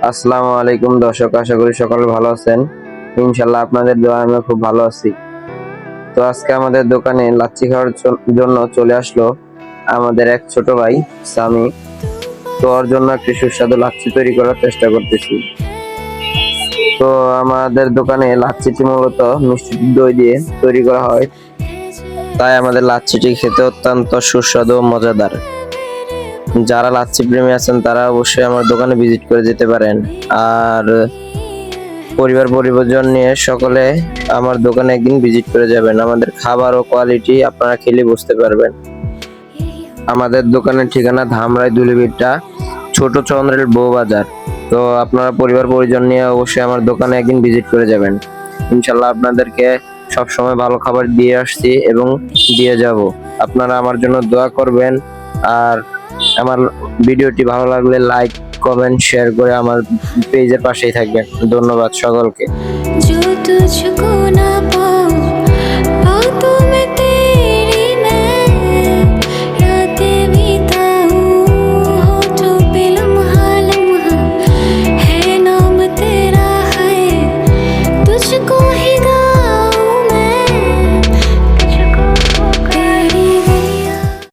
আসসালামু আলাইকুম দর্শক, আশা করি সকলে ভালো আছেন। ইনশাল্লাহ আপনাদের দোয়া আমি খুব ভালো আছি। তো আজকে আমাদের দোকানে লাচ্ছি খাওয়ার জন্য চলে আসলো আমাদের এক ছোট ভাই সামি। তো ওর জন্য একটি সুস্বাদু লাচ্ছি তৈরি করার চেষ্টা করতেছি। তো আমাদের দোকানে লাচ্ছিটি মূলত মিষ্টি দই দিয়ে তৈরি করা হয়, তাই আমাদের লাচ্ছিটি খেতে অত্যন্ত সুস্বাদু ও মজাদার। যারা লাচ্ছি প্রেমী আছেন তারা অবশ্যই আমার দোকানে ভিজিট করে যেতে পারেন। আর পরিবার নিয়ে সকলে আমার দোকানে একদিন ভিজিট করে যাবেন। আমাদের খাবার ও কোয়ালিটি আপনারা খেলে বুঝতে পারবেন। আমাদের দোকানের ঠিকানা ধামরাই দুলিভিটা, ছোট চন্দ্রের বউ বাজার। তো আপনারা পরিজন নিয়ে অবশ্যই আমার দোকানে একদিন ভিজিট করে যাবেন। ইনশাল্লাহ আপনাদেরকে সবসময় ভালো খাবার দিয়ে আসছি এবং দিয়ে যাব। আপনারা আমার জন্য দোয়া করবেন। আর আমার ভিডিওটি ভালো লাগলে লাইক, কমেন্ট, শেয়ার করে আমার পেজের পাশেই থাকবেন। ধন্যবাদ সকলকে।